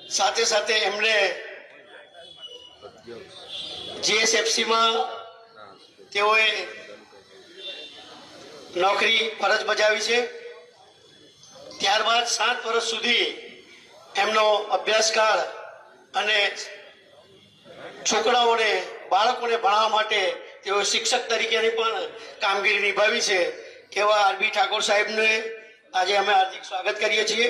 સાથે સાથે એમને જીએસએફસીમાં તેઓએ નોકરી ફરજ બજાવી છે। ત્યારબાદ 7 વર્ષ સુધી એમનો અભ્યાસકાળ અને છોકરાઓને બાળકોને ભણાવવા માટે તેઓ શિક્ષક તરીકેની પણ કામગીરી નિભાવી છે। એવા આરબી ઠાકોર સાહેબને આજે અમે હાર્દિક સ્વાગત કરીએ છીએ।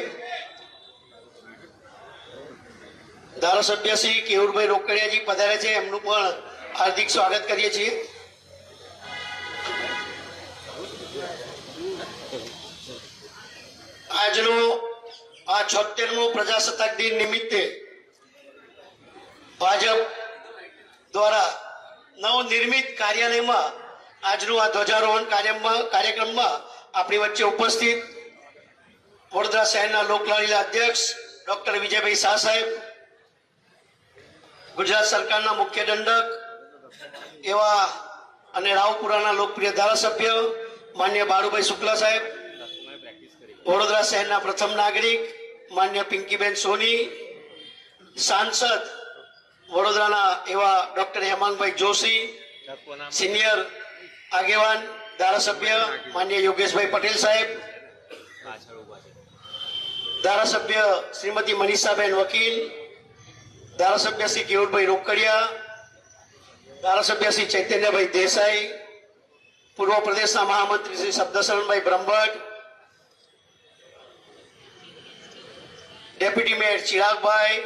ધારાસભ્ય શ્રી કેવુરભાઈ રોકડિયાજી પધારે છે, એમનું પણ હાર્દિક સ્વાગત કરીએ છીએ। આજનો આ 76મો પ્રજાસત્તાક દિન નિમિત્તે ભાજપ દ્વારા નવનિર્મિત કાર્યાલયમાં આજનું આ ધ્વજારોહણ કાર્યક્રમમાં આપણી વચ્ચે ઉપસ્થિત વડોદરા શહેરના લોકલાડીલા અધ્યક્ષ ડોક્ટર વિજયભાઈ શાહ સાહેબ, ગુજરાત સરકારના મુખ્ય દંડક એવા અને રાવપુરાના લોકપ્રિય ધારાસભ્ય માન્ય બાળુભાઈ શુક્લા સાહેબ, વડોદરા શહેરના પ્રથમ નાગરિક માન્ય પિંકીબેન સોની, સાંસદ વડોદરાના એવા ડોક્ટર હેમાંગભાઈ જોશી, સિનિયર આગેવાન ધારાસભ્ય માન્ય યોગેશભાઈ પટેલ સાહેબ, ધારાસભ્ય શ્રીમતી મનીષાબેન વકીલ, ધારાસભ્ય શ્રી કેવુરભાઈ રોકડિયા, ધારાસભ્ય શ્રી ચૈતન્યભાઈ દેસાઈ, પૂર્વ પ્રદેશના મહામંત્રી શ્રી શબ્દશરણભાઈ બ્રહ્મભટ્ટ, ડેપ્યુટી મેયર ચિરાગભાઈ,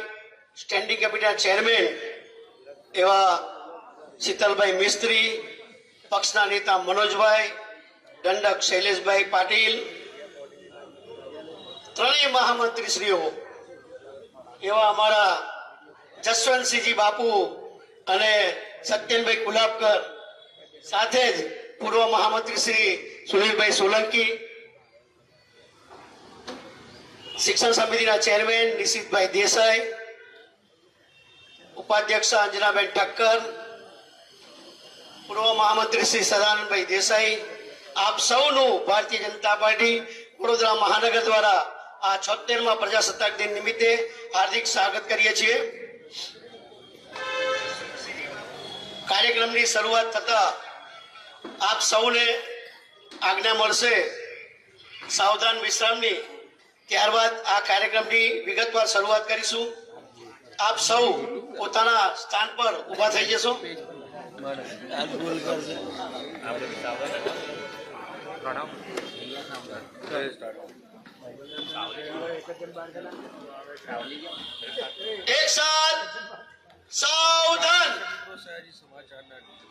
સ્ટેન્ડિંગ કમિટીના ચેરમેન એવા શીતલભાઈ મિસ્ત્રી, પક્ષના નેતા મનોજભાઈ, દંડક શૈલેષભાઈ પાટીલ, ત્રણેય મહામંત્રીશ્રીઓ એવા અમારા જસવંતસિંહજી બાપુ અને સત્યનભાઈ કુલાબકર, સાથે જ પૂર્વ મહામંત્રી શ્રી સુનિલભાઈ સોલંકી, શિક્ષણ સમિતિના ચેરમેન નિશિતભાઈ દેસાઈ, ઉપાધ્યક્ષ અંજનાબેન ઠક્કર, પૂર્વ મહામંત્રી શ્રી સદાનંદભાઈ દેસાઈ, આપ સૌનું ભારતીય જનતા પાર્ટી વડોદરા મહાનગર દ્વારા આ 76મા પ્રજાસત્તાક દિન નિમિત્તે હાર્દિક સ્વાગત કરીએ છીએ। કાર્યક્રમની શરૂઆત થતા આપ સૌને આજ્ઞા મળશે સાવધાન વિશ્રામની। ત્યારબાદ આ કાર્યક્રમની વિગતવાર શરૂઆત કરીશું। આપ સૌ પોતાના સ્થાન પર ઊભા થઈ જશો। એક સાથ સાવધાન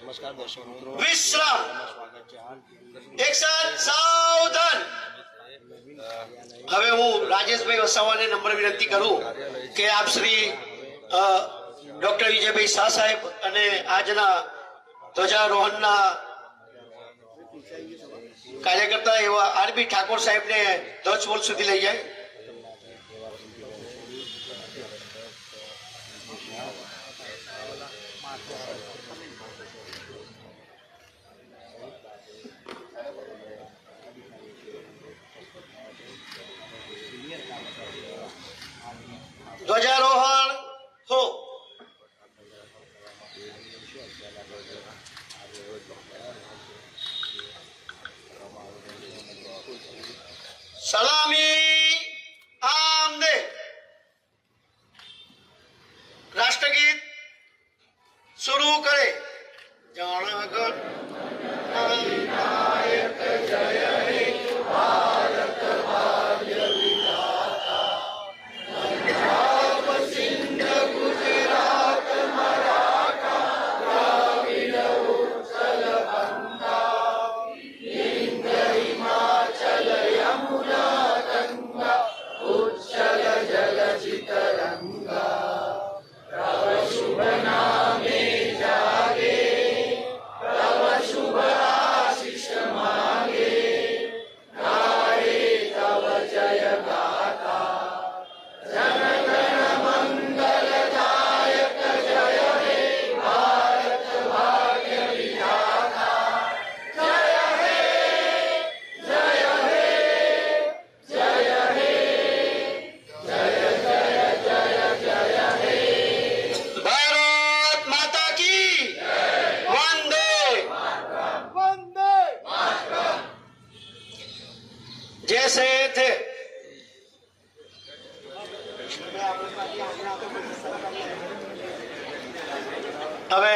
નમસ્કાર દર્શક મિત્રો, વિશ્રામ। એક સાથ સાવધાન। હવે હું રાજેશભાઈ વસાવાને નમ્ર વિનંતી કરું કે આપ શ્રી ડોક્ટર વિજયભાઈ શાહ સાહેબ અને આજના ધ્વજારોહણના કાર્યકર્તા એવા આરબી ઠાકોર સાહેબને ધ્વજવોલ સુધી લઈ જાય। ધ્વજારોહણ હો। સલામી। હવે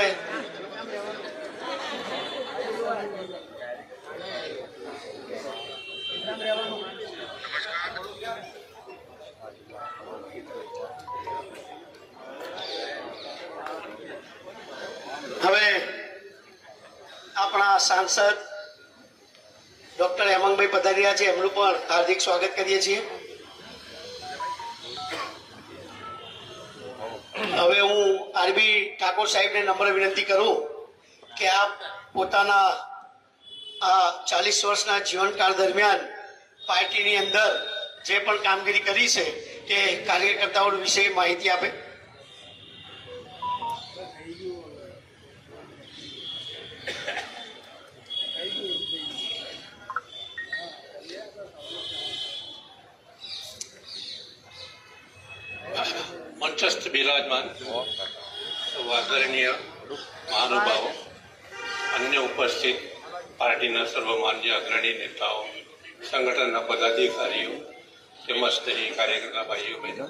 આપણા સાંસદ ડોક્ટર હેમાંગભાઈ પધાર્યા છે, એમનું પણ હાર્દિક સ્વાગત કરીએ છીએ. હવે હું આરબી ઠાકોર સાહેબને નમ્ર વિનંતી કરું કે આપ પોતાના આ 40 વર્ષના જીવનકાળ દરમિયાન પાર્ટીની અંદર જે પણ કામગીરી કરી છે તે કાર્યકર્તાઓ વિશે માહિતી આપે. મંચસ્થ બિરાજમાન આદરણીય મહાનુભાવો, અન્ય ઉપસ્થિત પાર્ટીના સર્વમાન્ય અગ્રણી નેતાઓ, સંગઠનના પદાધિકારીઓ તેમજ સ્તરીય કાર્યકર્તા ભાઈઓ બહેનો,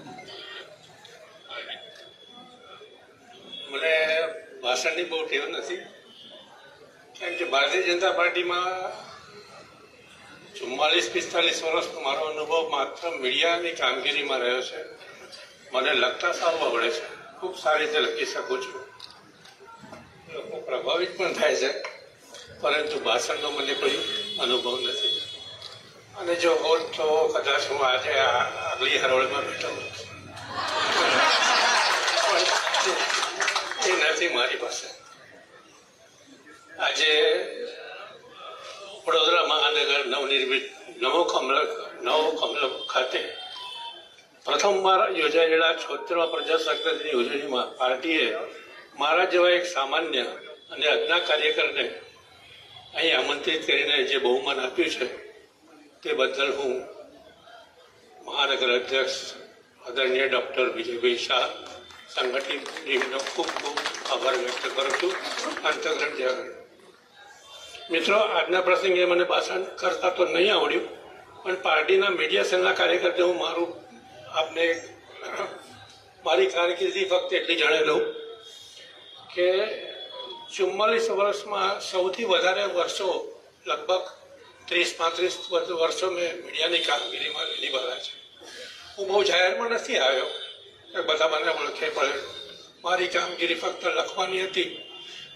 મને ભાષણની બહુ ટેવ નથી, કારણ કે ભારતીય જનતા પાર્ટીમાં 44-45 વર્ષનો મારો અનુભવ માત્ર મીડિયાની કામગીરીમાં રહ્યો છે. મને લખતા સારું આવડે છે, ખૂબ સારી રીતે લખી શકું છું, લોકો પ્રભાવિત પણ થાય છે, પરંતુ ભાષણનો મને કોઈ અનુભવ નથી. અને જો હોત તો કદાચ હું આજે આગલી હરોળમાં બેઠો પણ એ નથી મારી પાસે. આજે વડોદરા મહાનગર નવનિર્મિત નવો કમલ ખાતે પ્રથમવાર યોજાયેલા 76મા પ્રજાસત્તાક દિનની ઉજવણીમાં પાર્ટીએ મારા જેવા એક સામાન્ય અને અજ્ઞા કાર્યકરને અહીં આમંત્રિત કરીને જે બહુમાન આપ્યું છે તે બદલ હું મહાનગર અધ્યક્ષ આદરણીય ડૉક્ટર વિજયભાઈ શાહ, સંગઠિત ટીમનો ખૂબ ખૂબ આભાર વ્યક્ત કરું છું. અંતગ્રહ જય. મિત્રો, આજના પ્રસંગે મને ભાષણ કરતા તો નહીં આવડ્યું, પણ પાર્ટીના મીડિયા સેલના કાર્યકર્તા હું આપને મારી કારકિર્દી ફક્ત એટલી જણાવી લઉં કે 44 વર્ષમાં સૌથી વધારે વર્ષો, લગભગ 30-35 વર્ષો મેં મીડિયાની કામગીરીમાં નિભાવ્યા છે. હું બહુ જાહેરમાં નથી આવ્યો, બધા મને ઓળખે પડે. મારી કામગીરી ફક્ત લખવાની હતી.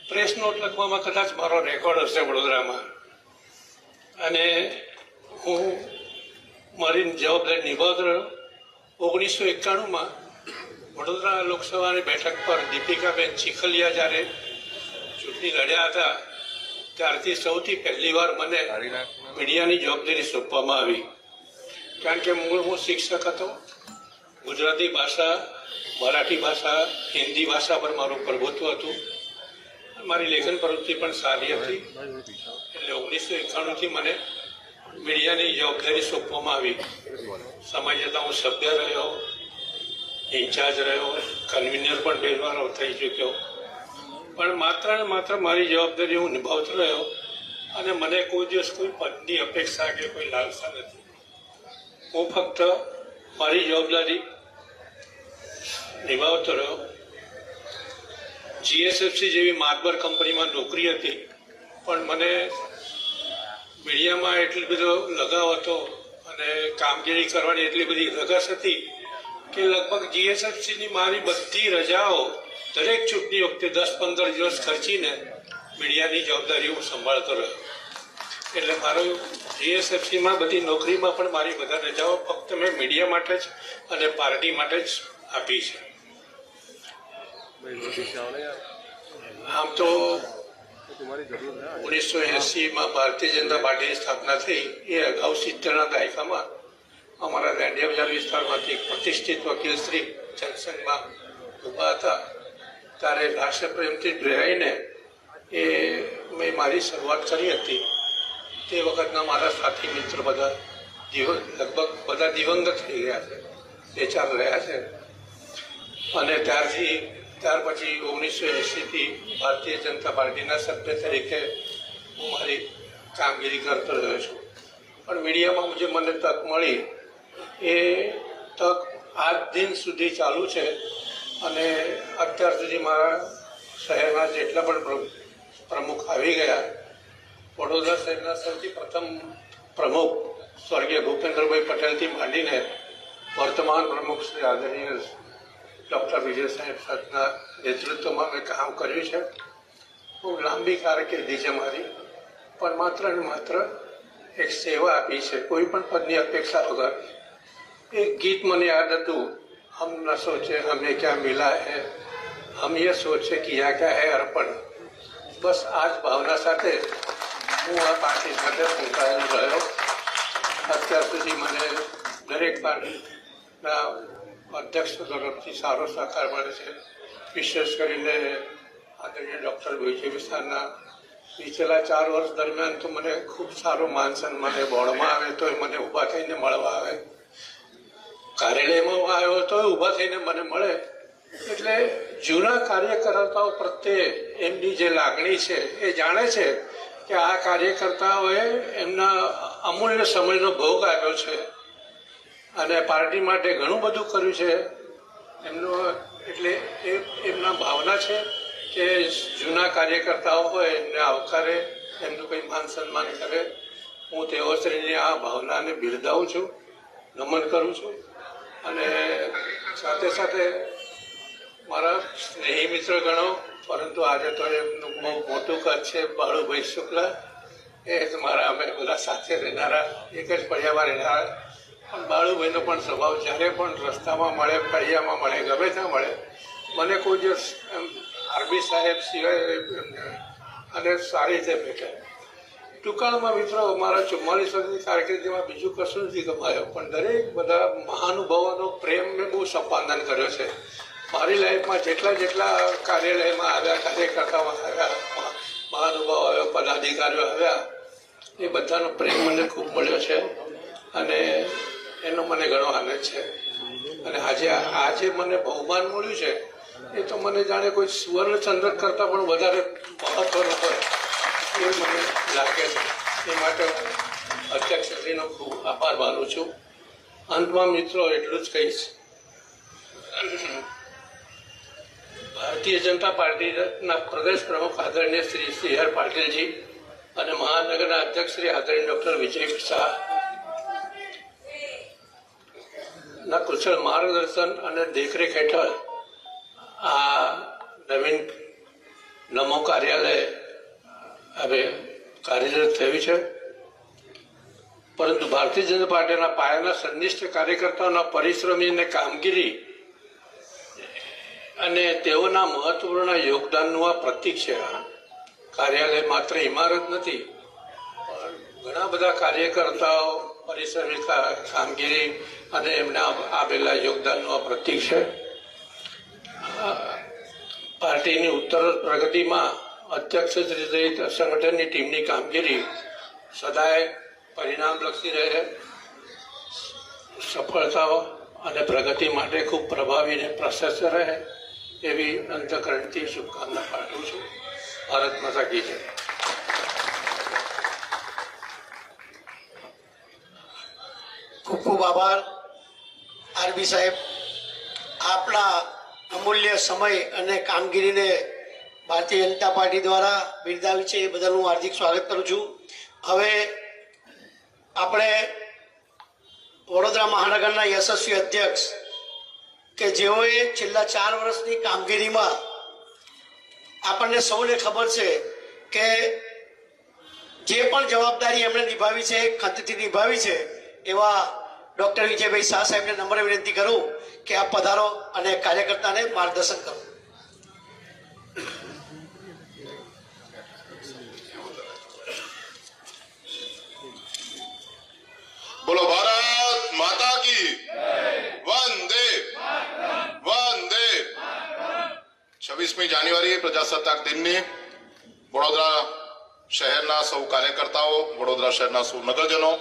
પ્રેસ નોટ લખવામાં કદાચ મારો રેકોર્ડ હશે વડોદરામાં. અને હું મારી જવાબદારી નિભાવતો રહ્યો. 1991માં વડોદરા લોકસભાની બેઠક પર દીપિકાબેન ચીખલિયા જ્યારે ચૂંટણી લડ્યા હતા, ત્યારથી સૌથી પહેલી વાર મને મીડિયાની જવાબદારી સોંપવામાં આવી. કારણ કે મૂળ હું શિક્ષક હતો. ગુજરાતી ભાષા, મરાઠી ભાષા, હિન્દી ભાષા પર મારું પ્રભુત્વ હતું. મારી લેખન પ્રવૃત્તિ પણ સારી હતી. એટલે 1991થી મને મીડિયાની જવાબદારી સોંપવામાં આવી. સમય જતાં હું સભ્ય રહ્યો, ઇન્ચાર્જ રહ્યો, કન્વીનર પણ 2 વાર થઈ ચૂક્યો. પણ માત્ર ને માત્ર મારી જવાબદારી હું નિભાવતો રહ્યો અને મને કોઈ દિવસ કોઈ પદની અપેક્ષા કે કોઈ લાલસા નથી. હું ફક્ત મારી જવાબદારી નિભાવતો રહ્યો. જીએસએફસી જેવી માતબર કંપનીમાં નોકરી હતી, પણ મને મીડિયામાં એટલો બધો લગાવ હતો અને કામગીરી કરવાની એટલી બધી રગસ હતી કે લગભગ જીએસએફસીની મારી બધી રજાઓ દરેક ચૂંટણી વખતે 10-15 દિવસ ખર્ચીને મીડિયાની જવાબદારી હું સંભાળતો રહ્યો. એટલે મારો જીએસએફસીમાં બધી નોકરીમાં પણ મારી બધા રજાઓ ફક્ત મેં મીડિયા માટે જ અને પાર્ટી માટે જ આપી છે. આમ તો 1980માં ભારતીય જનતા પાર્ટીની સ્થાપના થઈ. એ અગાઉ 70ના દાયકામાં અમારા દાંડિયા બજાર વિસ્તારમાંથી પ્રતિષ્ઠિત વકીલ શ્રી જનસંઘમાં ઊભા હતા. ત્યારે રાષ્ટ્રપ્રેમથી પ્રેરાઈને એ મેં મારી શરૂઆત કરી હતી. તે વખતના મારા સાથી મિત્ર બધા લગભગ બધા દિવંગત થઈ ગયા છે, 2-4 રહ્યા છે. અને ત્યાર પછી 1980થી ભારતીય જનતા પાર્ટીના સભ્ય તરીકે હું મારી કામગીરી કરતો રહ્યો છું. પણ મીડિયામાં જે મને તક મળી એ તક આજ દિન સુધી ચાલુ છે. અને અત્યાર સુધી મારા શહેરના જેટલા પણ પ્રમુખ આવી ગયા, વડોદરા શહેરના સૌથી પ્રથમ પ્રમુખ સ્વર્ગીય ભૂપેન્દ્રભાઈ પટેલથી માંડીને વર્તમાન પ્રમુખ શ્રી આદરણીય ડૉક્ટર વિજય સાહેબ સાથના નેતૃત્વમાં મેં કામ કર્યું છે. બહુ લાંબી કારકિર્દી છે મારી, પણ માત્ર ને માત્ર એક સેવા આપી છે, કોઈ પણ પદની અપેક્ષા વગર. એક ગીત મને યાદ હતું, હમ ન સોચે હमें क्या मिला है, हम ये सोचे किया क्या है अर्पण. બસ આ જ ભાવના સાથે હું આ પાર્ટી સાથે સંકળાયેલો રહ્યો. અત્યાર સુધી મને દરેક પાર્ટીના અધ્યક્ષ તરફથી સારો સહકાર મળે છે. વિશેષ કરીને આદરણીય ડૉક્ટર વિજય વિસ્તારના છેલ્લા 4 વર્ષ દરમિયાન તો મને ખૂબ સારું માન સન્માન બોર્ડમાં આવે તો મને ઊભા થઈને મળવા આવે, કાર્યાલયમાં આવ્યો તો ઊભા થઈને મને મળે. એટલે જૂના કાર્યકર્તાઓ પ્રત્યે એમની જે લાગણી છે એ જાણે છે કે આ કાર્યકર્તાઓએ એમના અમૂલ્ય સમયનો ભોગ આપ્યો છે અને પાર્ટી માટે ઘણું બધું કર્યું છે એમનું. એટલે એમના ભાવના છે કે જૂના કાર્યકર્તાઓ હોય એમને આવકારે, એમનું કંઈ માન સન્માન કરે. હું તેઓશ્રીની આ ભાવનાને બિરદાવું છું, નમન કરું છું. અને સાથે સાથે મારા સ્નેહી મિત્ર ગણો, પરંતુ આજે તો એમનું બહુ મોટું કદ છે, બાળુભાઈ શુક્લ. એ જ મારા અમે બધા સાથે રહેનારા, એક જ ફળિયામાં રહેનારા. પણ બાળુભાઈનો પણ સ્વભાવ જ્યારે પણ રસ્તામાં મળે, ફળિયામાં મળે, ગમે ત્યાં મળે, મને કોઈ દિવસ આરબી સાહેબ સિવાય અને સારી રીતે ભેટે. ટૂંકાણમાં મિત્રો, મારા 44 વર્ષની કારકિર્દીમાં બીજું કશું નથી કમાયો, પણ દરેક બધા મહાનુભાવોનો પ્રેમ મેં બહુ સંપાદન કર્યો છે. મારી લાઈફમાં જેટલા કાર્યાલયમાં આવ્યા, કાર્યકર્તાઓ આવ્યા, મહાનુભાવો આવ્યા, પદાધિકારીઓ આવ્યા, એ બધાનો પ્રેમ મને ખૂબ મળ્યો છે અને એનો મને ઘણો આનંદ છે. અને આજે મને બહુમાન મળ્યું છે એ તો મને જાણે કોઈ સુવર્ણચંદ્રક કરતાં પણ વધારે મહત્વનું હોય એ મને લાગે છે. એ માટે હું અધ્યક્ષશ્રીનો ખૂબ આભાર માનું છું. અંતમાં મિત્રો એટલું જ કહીશ, ભારતીય જનતા પાર્ટીના પ્રદેશ પ્રમુખ આદરણીય શ્રી સી.આર. પાટીલજી અને મહાનગરના અધ્યક્ષ શ્રી આદરણીય ડૉક્ટર વિજય શાહ ના કુશળ માર્ગદર્શન અને દેખરેખ હેઠળ આ નવીન નમો કાર્યાલય હવે કાર્યરત થયું છે. પરંતુ ભારતીય જનતા પાર્ટીના પાયાના સંનિષ્ઠ કાર્યકર્તાઓના પરિશ્રમી અને કામગીરી અને તેઓના મહત્વપૂર્ણ યોગદાનનું આ પ્રતીક છે. કાર્યાલય માત્ર ઇમારત નથી, પણ ઘણા બધા કાર્યકર્તાઓ પરિશ્રમી કામગીરી અને એમના આપેલા યોગદાનનું આ પ્રતીક છે. પાર્ટીની ઉત્તર પ્રગતિમાં અધ્યક્ષશ્રી સહિત સંગઠનની ટીમની કામગીરી સદાય પરિણામલક્ષી રહે, સફળતાઓ અને પ્રગતિ માટે ખૂબ પ્રભાવી અને પ્રશસ્ત રહે એવી અંતઃકરણથી શુભકામના પાઠવું છું. ભારત માતા કી જય. ખૂબ ખૂબ આભાર આરબી સાહેબ. આપણા અમૂલ્ય સમય અને કામગીરીને ભારતીય જનતા પાર્ટી દ્વારા બિરદાવી છે એ બદલ હું હાર્દિક સ્વાગત કરું છું. હવે આપણે વડોદરા મહાનગરના યશસ્વી અધ્યક્ષ કે જેઓએ છેલ્લા 4 વર્ષની કામગીરીમાં આપણને સૌને ખબર છે કે જે પણ જવાબદારી એમણે નિભાવી છે, ખંતથી નિભાવી છે, એવા ડૉક્ટર વિજયભાઈ શાહ સાહેબને નમ્ર વિનંતી કરું કે આપ પધારો અને કાર્યકર્તાને માર્ગદર્શન કરો. બોલો ભારત માતા કી વંદે વંદે. 26મી જાન્યુઆરી પ્રજાસત્તાક દિનની વડોદરા શહેરના સૌ કાર્યકર્તાઓ, વડોદરા શહેરના સૌ નગરજનો,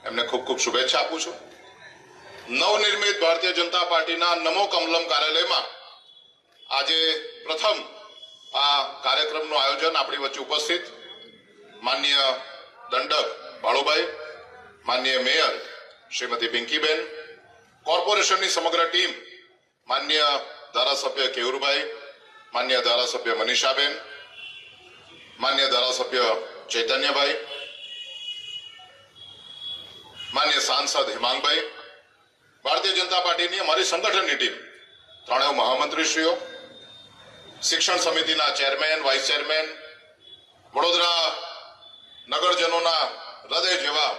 એમને ખૂબ ખૂબ શુભેચ્છા આપું છું. નવનિર્મિત ભારતીય જનતા પાર્ટીના નમો કમલમ કાર્યાલયમાં આજે પ્રથમ આ કાર્યક્રમનું આયોજન આપણી વચ્ચે ઉપસ્થિત માનનીય દંડક બાળુભાઈ, માનનીય મેયર શ્રીમતી પિંકીબેન, કોર્પોરેશનની સમગ્ર ટીમ, માનનીય ધારાસભ્ય કેયુરભાઈ, માન્ય ધારાસભ્ય મનીષાબેન, માન્ય ધારાસભ્ય ચૈતન્યભાઈ, માન્ય સાંસદ હેમાંગભાઈ, ભારતીય જનતા પાર્ટીની અમારી સંગઠનની ટીમ, ત્રણેય મહામંત્રીશ્રીઓ, શિક્ષણ સમિતિના ચેરમેન, વાઇસ ચેરમેન, વડોદરા નગરજનોના હૃદય જેવા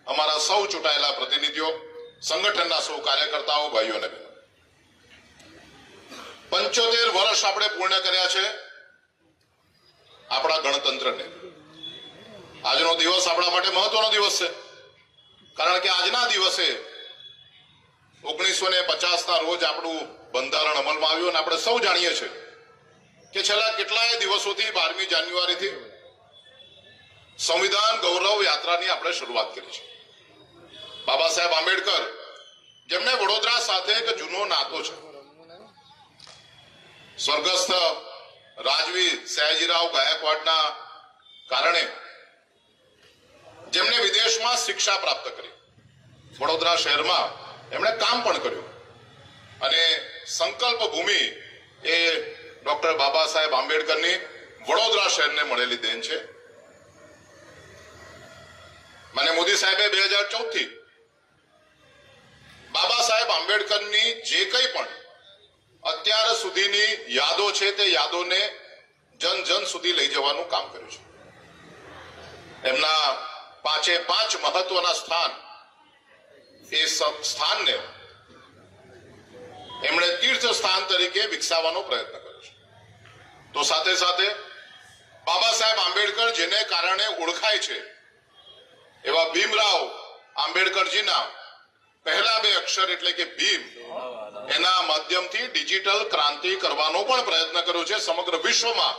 અમારા સૌ ચૂંટાયેલા પ્રતિનિધિઓ, સંગઠનના સૌ કાર્યકર્તાઓ, ભાઈઓ અને બહેનો, 75 વર્ષ આપણે પૂર્ણ કર્યા છે આપણા ગણતંત્રને. આજનો દિવસ આપણા માટે મહત્વનો દિવસ છે, કારણ કે આજના દિવસે 1950ના રોજ આપણું બંધારણ અમલમાં આવ્યું અને આપણે સૌ જાણીએ છીએ કે છેલ્લા કેટલાય દિવસોથી 12મી જાન્યુઆરીથી સંવિધાન ગૌરવ યાત્રાની આપણે શરૂઆત કરી છે. બાબા સાહેબ આંબેડકર, જેમને વડોદરા સાથે એક જૂનો નાતો છે, સ્વર્ગસ્થ રાજવી સયાજીરાવ ગાયકવાડના કારણે જેમને વિદેશમાં શિક્ષા પ્રાપ્ત કરી, વડોદરા શહેરમાં એમણે કામ પણ કર્યું અને સંકલ્પ ભૂમિ એ ડોક્ટર બાબા સાહેબ આંબેડકરની વડોદરા શહેરને મળેલી દેન છે. મને મોદી સાહેબે 2014 થી બાબા સાહેબ આંબેડકરની જે કંઈ પણ અત્યાર સુધીની યાદો છે તે યાદોને જન જન સુધી લઈ જવાનું કામ કર્યું છે. એમના 5 મહત્વના સ્થાન, એ સ્થાનને એમણે તીર્થ સ્થાન તરીકે વિકસાવવાનો પ્રયત્ન કર્યો છે. તો સાથે સાથે બાબા સાહેબ આંબેડકર જેને કારણે ઓળખાય છે એવા ભીમરાવ આંબેડકરજીના પહેલા 2 અક્ષર એટલે કે ભીમ, એના માધ્યમથી ડિજિટલ ક્રાંતિ કરવાનો પણ પ્રયત્ન કર્યો છે. સમગ્ર વિશ્વમાં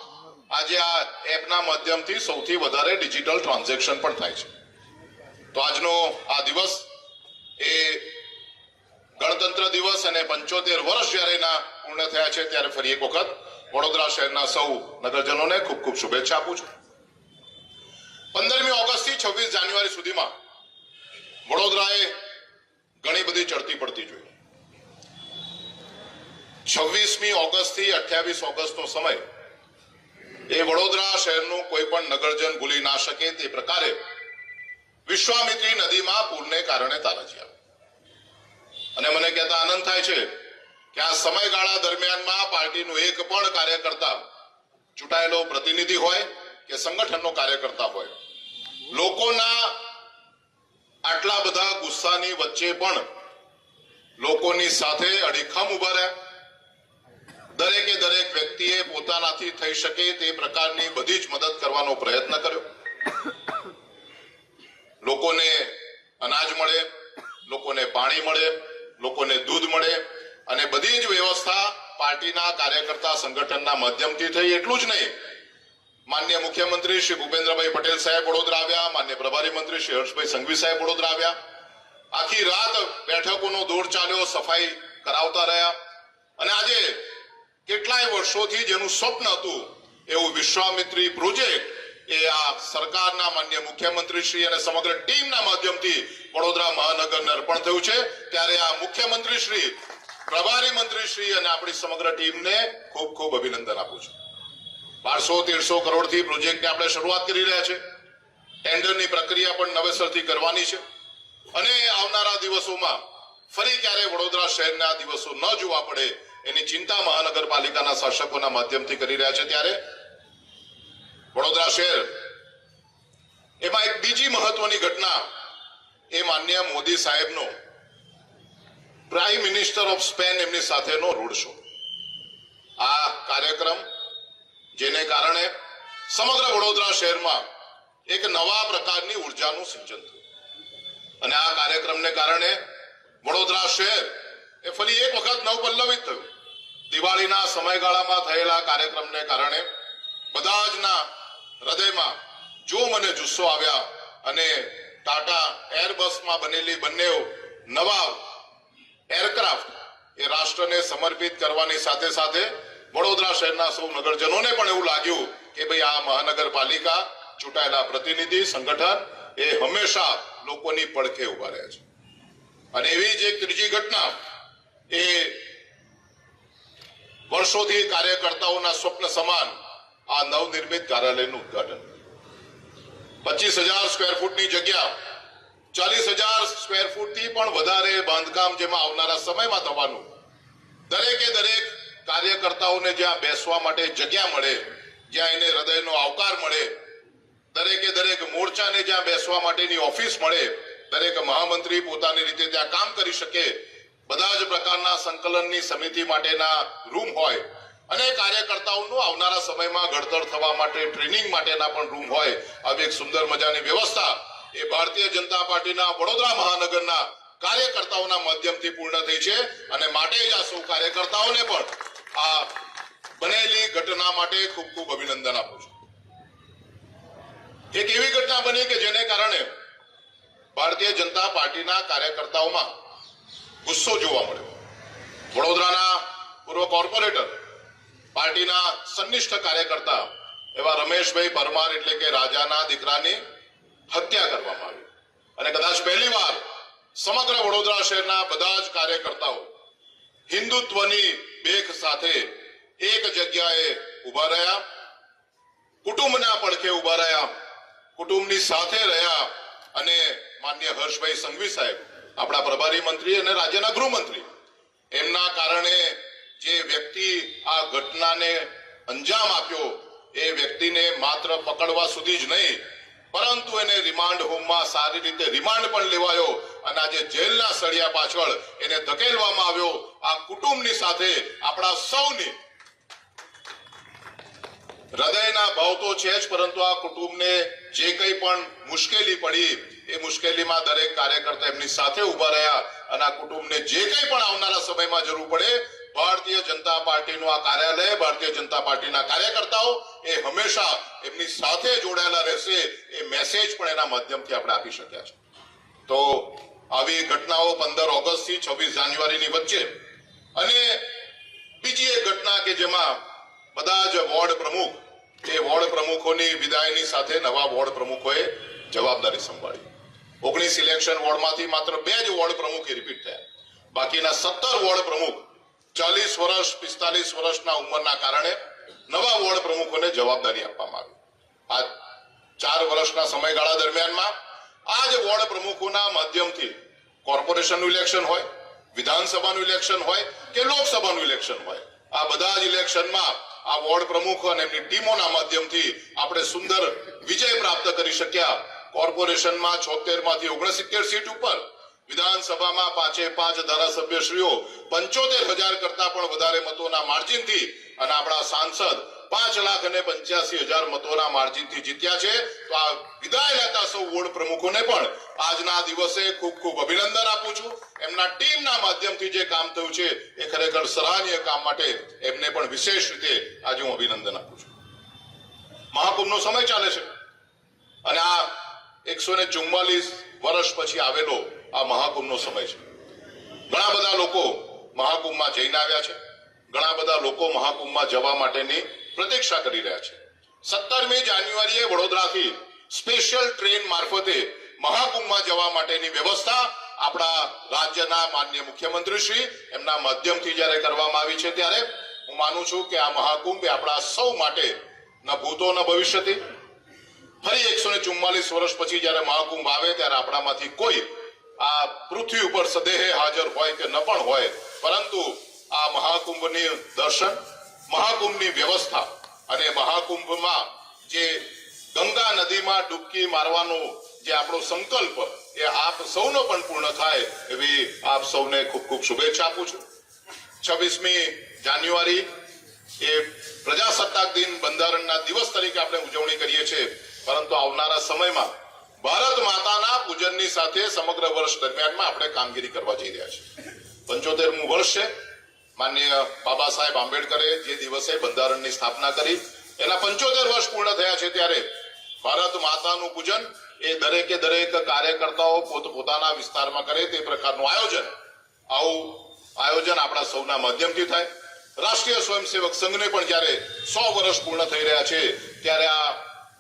આજે આ એપના માધ્યમથી સૌથી વધારે ડિજિટલ ટ્રાન્ઝેક્શન પણ થાય છે. તો આજનો આ દિવસ એ ગણતંત્ર દિવસ અને 75 વર્ષ જ્યારે એના પૂર્ણ થયા છે ત્યારે ફરી એક વખત વડોદરા શહેરના સૌ નગરજનોને ખૂબ ખૂબ શુભેચ્છા આપું છું. 15મી ઓગસ્ટથી 26 જાન્યુઆરી સુધીમાં વડોદરાએ ઘણી બધી ચડતી પડતી જોઈ. 26મી ઓગસ્ટથી 28 ઓગસ્ટનો સમય એ વડોદરા શહેરનું કોઈ પણ નગરજન ભૂલી ના શકે તે પ્રકારે વિશ્વામિત્રી નદીમાં પૂરને કારણે તારાજી આવ્યું. અને મને કહેતા આનંદ થાય છે કે આ સમયગાળા દરમિયાનમાં પાર્ટીનું એક પણ કાર્યકર્તા, ચૂંટાયેલો પ્રતિનિધિ હોય કે સંગઠનનો કાર્યકર્તા હોય, લોકોના આટલા બધા ગુસ્સાની વચ્ચે પણ લોકોની સાથે અડીખમ ઉભા રહ્યા. દરેકે દરેક વ્યક્તિએ પોતાનાથી થઈ શકે તે પ્રકારની બધી જ મદદ કરવાનો પ્રયત્ન કર્યો. લોકોને અનાજ મળે, લોકોને પાણી મળે, લોકોને દૂધ મળે અને બધી જ વ્યવસ્થા પાર્ટીના કાર્યકર્તા સંગઠનના માધ્યમથી થઈ. એટલું જ નહીં, માન્ય મુખ્યમંત્રી શ્રી ભૂપેન્દ્રભાઈ પટેલ સાહેબ વડોદરા આવ્યા, માન્ય પ્રભારી મંત્રી શ્રી હર્ષભાઈ સંઘવી સાહેબ વડોદરા આવ્યા. આખી રાત બેઠકોનો દોર ચાલ્યો, સફાઈ કરાવતા રહ્યા અને આજે કેટલાય વર્ષોથી જેનું સ્વપ્ન હતું એવું વિશ્વામિત્રી પ્રોજેક્ટ એ આ સરકારના માન્ય મુખ્યમંત્રી શ્રી અને સમગ્ર ટીમના માધ્યમથી વડોદરા મહાનગરને અર્પણ થયું છે. ત્યારે આ મુખ્યમંત્રી શ્રી, પ્રભારી મંત્રી શ્રી અને આપણી સમગ્ર ટીમને ખૂબ ખૂબ અભિનંદન આપું છું. 1200-1300 કરોડથી પ્રોજેક્ટની આપણે શરૂઆત કરી રહ્યા છે. ટેન્ડરની પ્રક્રિયા પણ નવેસરથી કરવાની છે અને આવનારા દિવસોમાં ફરી ક્યારે વડોદરા શહેરના દિવસો ન જોવા પડે એની ચિંતા મહાનગરપાલિકાના શાસકોના માધ્યમથી કરી રહ્યા છે. ત્યારે વડોદરા શહેર, એમાં એક બીજી મહત્વની ઘટના એ માન્ય મોદી સાહેબનો પ્રાઇમ મિનિસ્ટર ઓફ સ્પેન એમની સાથેનો રોડ શો. આ કાર્યક્રમ જેને કારણે સમગ્ર વડોદરા શહેરમાં એક નવા પ્રકારની ઉર્જાનું સિંચન થયું અને આ કાર્યક્રમને કારણે વડોદરા શહેર એ ફરી એક વખત નવપલ્લવિત થયું. દિવાળીના સમયગાળામાં થયેલા કાર્યક્રમને કારણે બધા જના હૃદયમાં જોમ અને જુસ્સો આવ્યા અને ટાટા એરબસમાં બનેલી બંને નવા એરક્રાફ્ટ એ રાષ્ટ્રને સમર્પિત કરવાની સાથે સાથે વડોદરા શહેરના સૌ નગરજનોને પણ એવું લાગ્યું કે ભાઈ આ મહાનગરપાલિકા, ચૂંટાયેલા પ્રતિનિધિ, સંગઠન એ હંમેશા લોકોની પડખે ઉભા રહ્યા છે. અને એવી જ એક ત્રીજી ઘટના એ વર્ષોથી કાર્યકર્તાઓના સ્વપ્ન સમાન આ નવનિર્મિત કાર્યાલયનું ઉદ્ઘાટન. 25,000 સ્ક્વેર ફૂટની જગ્યા 40,000 સ્ક્વેર ફૂટથી પણ વધારે બાંધકામ જેમાં આવનારા સમયમાં થવાનું. દરેકે દરેક કાર્યકર્તાઓને જ્યાં બેસવા માટે જગ્યા મળે, જ્યાં એને હૃદયનો આવકાર મળે, દરેકે દરેક મોરચાને જ્યાં બેસવા માટેની ઓફિસ મળે, દરેક મહામંત્રી પોતાની રીતે ત્યાં કામ કરી શકે, બધા જ પ્રકારના સંકલનની સમિતિ માટેના રૂમ હોય અને કાર્યકર્તાઓનું આવનારા સમયમાં ઘડતર થવા માટે ટ્રેનિંગ માટેના પણ રૂમ હોય, આવી એક સુંદર મજાની વ્યવસ્થા એ ભારતીય જનતા પાર્ટીના વડોદરા મહાનગરના કાર્યકર્તાઓના માધ્યમથી પૂર્ણ થઈ છે. અને માટે જ આ સૌ કાર્યકર્તાઓને પણ આ બનેલી ઘટના માટે ખૂબ ખૂબ અભિનંદન આપું છું. એક એવી ઘટના બની કે જેને કારણે ભારતીય જનતા પાર્ટીના કાર્યકર્તાઓમાં ગુસ્સો જોવા મળ્યો. વડોદરાના પૂર્વ કોર્પોરેટર, પાર્ટીના સન્નિષ્ઠ કાર્યકર્તા એવા રમેશભાઈ પરમાર એટલે કે રાજાના દીકરાની હત્યા કરવામાં આવી. અને કદાચ પહેલીવાર સમગ્ર વડોદરા શહેરના બધા જ કાર્યકર્તાઓ હિન્દુત્વની બેખ સાથે એક જગ્યાએ ઉભા રહ્યા, કુટુંબના પડખે ઉભા રહ્યા, કુટુંબની સાથે રહ્યા અને માન્ય હર્ષભાઈ સંઘવી સાહેબ, આપણા પ્રભારી મંત્રી અને રાજ્યના ગૃહમંત્રી, એમના કારણે જે વ્યક્તિ આ ઘટનાને અંજામ આપ્યો એ વ્યક્તિને માત્ર પકડવા સુધી જ નહીં પરંતુ એને રિમાન્ડ હોમમાં સારી રીતે રિમાન્ડ પણ લેવાયો અને આજે જેલના સળિયા પાછળ એને ધકેલવામાં આવ્યો. આ કુટુંબની સાથે આપણા સૌની હૃદયના ભાવ તો છે જ, પરંતુ આ કુટુંબને જે કંઈ પણ મુશ્કેલી પડી એ મુશ્કેલીમાં દરેક કાર્યકર્તા એમની સાથે ઉભા રહ્યા અને આ કુટુંબને જે કંઈ પણ આવનારા સમયમાં જરૂર પડે, ભારતીય જનતા પાર્ટીનું આ કાર્યાલય, ભારતીય જનતા પાર્ટીના કાર્યકર્તાઓ એ હંમેશા એમની સાથે જોડાયેલા રહેશે. એ મેસેજ પણ એના માધ્યમથી આપણે આપી શક્યા છે. તો આવી ઘટનાઓ 15 ઓગસ્ટથી 26 જાન્યુઆરીની વચ્ચે અને બીજી એક ઘટના કે જેમાં બધા જ વોર્ડ પ્રમુખ, એ વોર્ડ પ્રમુખોની વિદાયની સાથે નવા વોર્ડ પ્રમુખોએ જવાબદારી સંભાળી. 19 ઇલેક્શન વોર્ડમાંથી માત્ર 2 જ વોર્ડ પ્રમુખ રિપીટ થયા. બાકીના 17 વોર્ડ પ્રમુખ 40 વર્ષ 45 વર્ષના ઉંમરના કારણે નવા વોર્ડ પ્રમુખોને જવાબદારી આપવામાં આવી. આ 4 વર્ષના સમયગાળા દરમિયાનમાં આ જ વોર્ડ પ્રમુખોના માધ્યમથી કોર્પોરેશનનું ઇલેક્શન હોય, વિધાનસભાનું ઇલેક્શન હોય કે લોકસભાનું ઇલેક્શન હોય, આ બધા જ ઇલેક્શનમાં આ વોર્ડ પ્રમુખ અને એમની ટીમોના માધ્યમથી આપણે સુંદર વિજય પ્રાપ્ત કરી શક્યા. કોર્પોરેશનમાં 76 માંથી 69 સીટ ઉપર, વિધાનસભામાં 5 ધારાસભ્યશ્રીઓ 75,000 કરતા પણ વધારે મતોના માર્જિનથી અને આપણા સાંસદ 5,85,000 મતોના માર્જિનથી જીત્યા છે. તો આ વિદાય લેતા સૌ વોર્ડ પ્રમુખોને પણ આજના દિવસે ખૂબ ખૂબ અભિનંદન આપું છું. એમના ટીમના માધ્યમથી જે કામ થયું છે એ ખરેખર સરાહનીય કામ માટે એમને પણ વિશેષ રીતે આજે હું અભિનંદન આપું છું. મહાકુંભનો સમય ચાલે છે અને આ 144 વર્ષ પછી આવેલો આ મહાકુંભનો સમય છે. ઘણા બધા લોકો મહાકુંભમાં જઈને આવ્યા છે, ઘણા બધા લોકો મહાકુંભમાં જવા માટેની પ્રતીક્ષા કરી રહ્યા છે. 17મી જાન્યુઆરીએ વડોદરાથી સ્પેશિયલ ટ્રેન મારફતે મહાકુંભમાં જવા માટેની વ્યવસ્થા આપણા રાજ્યના માનનીય મુખ્યમંત્રી શ્રી એમના માધ્યમથી જ્યારે કરવામાં આવી છે, ત્યારે હું માનું છું કે આ મહાકુંભ એ આપણા સૌ માટે ન ભૂતો ન ભવિષ્યથી ફરી 144 વર્ષ પછી જ્યારે મહાકુંભ આવે ત્યારે આપણામાંથી કોઈ આ પૃથ્વી ઉપર સદેહે હાજર હોય કે ન પણ હોય, પરંતુ આ મહાકુંભની દર્શન, મહાકુંભની વ્યવસ્થા અને મહાકુંભમાં જે ગંગા નદીમાં ડૂબકી મારવાનો જે આપણો સંકલ્પ એ આપ સૌનો પણ પૂર્ણ થાય એવી આપ સૌને ખૂબ ખૂબ શુભેચ્છા આપું છું. 26મી જાન્યુઆરી એ પ્રજાસત્તાક દિન, બંધારણના દિવસ તરીકે આપણે ઉજવણી કરીએ છીએ, પરંતુ આવનારા સમયમાં ભારત માતાના પૂજનની સાથે સમગ્ર વર્ષ દરમિયાનમાં આપણે કામગીરી કરવા જઈ રહ્યા છીએ. 75મું વર્ષ છે. માનનીય બાબા સાહેબ આંબેડકરે જે દિવસે બંધારણની સ્થાપના કરી એના 75 વર્ષ પૂર્ણ થયા છે, ત્યારે ભારત માતાનું પૂજન એ દરેકે દરેક કાર્યકર્તાઓ પોતપોતાના વિસ્તારમાં કરે તે પ્રકારનું આયોજન આપણા સૌના માધ્યમથી થાય. રાષ્ટ્રીય સ્વયંસેવક સંઘને પણ જ્યારે 100 વર્ષ પૂર્ણ થઈ રહ્યા છે, ત્યારે આ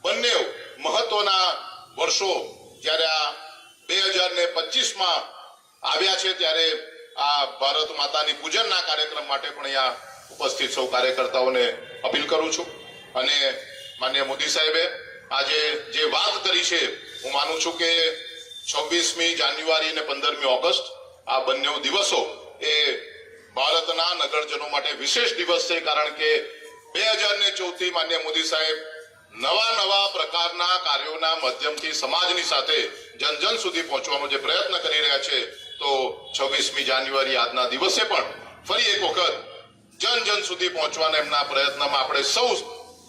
બંને મહત્વના વર્ષો જ્યારે આ 2025માં આવ્યા છે, ત્યારે આ ભારત માતાની પૂજનના કાર્યક્રમ માટે પણ અહીંયા ઉપસ્થિત સૌ કાર્યકર્તાઓને અપીલ કરું છું. અને માનનીય મોદી સાહેબે આજે જે વાત કરી છે, હું માનું છું કે 26મી જાન્યુઆરી અને 15મી ઓગસ્ટ આ બંને દિવસો એ ભારતના નગરજનો માટે વિશેષ દિવસ છે. કારણ કે 2014થી માનનીય મોદી સાહેબ નવા પ્રકારના કાર્યોના માધ્યમથી સમાજની સાથે જન સુધી પહોંચવાનો જે પ્રયત્ન કરી રહ્યા છે, તો 26મી જાન્યુઆરી આજના દિવસે પણ ફરી એક વખત જન સુધી પહોંચવાના એમના પ્રયત્નમાં આપણે સૌ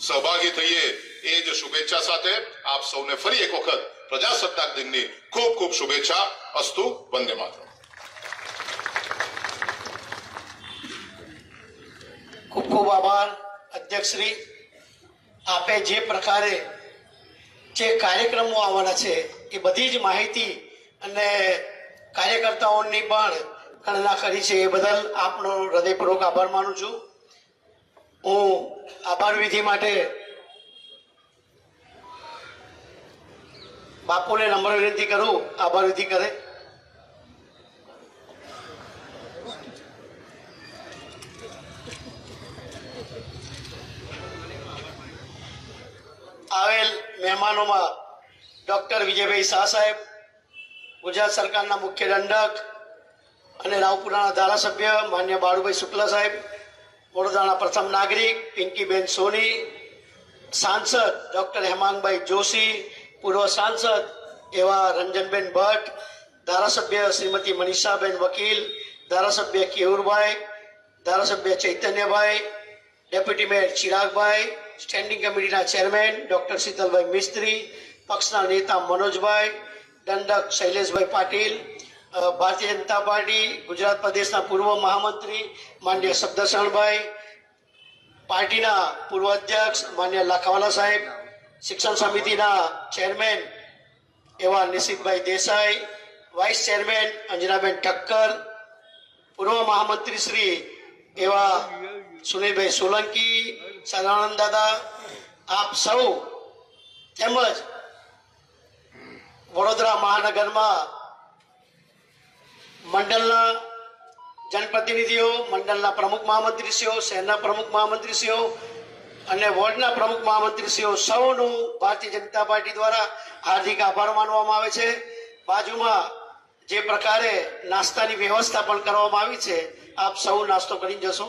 સહભાગી થઈએ એ જ શુભેચ્છા સાથે આપ સૌને ફરી એક વખત પ્રજાસત્તાક દિનની ખૂબ ખૂબ શુભેચ્છા. અસ્તુ. વંદે માતરમ. ખૂબ ખૂબ આભાર અધ્યક્ષશ્રી. આપે જે પ્રકારે જે કાર્યક્રમો આવવાના છે એ બધી જ માહિતી અને કાર્યકર્તાઓની પણ ગણના કરી છે, એ બદલ આપનો હૃદયપૂર્વક આભાર માનું છું. હું આભાર વિધિ માટે બાપુને નમ્ર વિનંતી કરું, આભાર વિધિ કરે. આવેલ મહેમાનોમાં ડોક્ટર વિજયભાઈ શાહ સાહેબ, ગુજરાત સરકારના મુખ્ય દંડક અને રાવપુરાના ધારાસભ્ય માન્ય બાળુભાઈ શુક્લા સાહેબ, વડોદરાના પ્રથમ નાગરિક પિંકીબેન સોની, સાંસદ ડોક્ટર હેમાંગભાઈ જોશી, પૂર્વ સાંસદ એવા રંજનબેન ભટ્ટ, ધારાસભ્ય શ્રીમતી મનીષાબેન વકીલ, ધારાસભ્ય કેયુરભાઈ, ધારાસભ્ય ચૈતન્યભાઈ, ડેપ્યુટી મેયર ચિરાગભાઈ, સ્ટેન્ડિંગ કમિટીના ચેરમેન ડોક્ટર શીતલભાઈ મિસ્ત્રી, પક્ષના નેતા મનોજભાઈ, દંડક શૈલેષભાઈ પાટીલ, ભારતીય જનતા પાર્ટી ગુજરાત પ્રદેશના પૂર્વ મહામંત્રી માન્ય સબદરશણભાઈ, પાર્ટીના પૂર્વ અધ્યક્ષ માન્ય લાખાવાલા સાહેબ, શિક્ષણ સમિતિના ચેરમેન એવા નિશિતભાઈ દેસાઈ, વાઇસ ચેરમેન અંજનાબેન ઠક્કર, પૂર્વ મહામંત્રી શ્રી એવા સુનિલભાઈ સોલંકી, સદાનંદ દાદા, આપ સૌ તેમજ વડોદરા મહાનગરમાં મંડળના જનપ્રતિનિધિઓ, મંડળના પ્રમુખ મહામંત્રીશ્રીઓ, શહેરના પ્રમુખ મહામંત્રીશ્રીઓ અને વોર્ડના પ્રમુખ મહામંત્રીશ્રીઓ સૌનું ભારતીય જનતા પાર્ટી દ્વારા હાર્દિક આભાર માનવામાં આવે છે. બાજુમાં જે પ્રકારે નાસ્તાની વ્યવસ્થા પણ કરવામાં આવી છે, આપ સૌ નાસ્તો કરી જશો.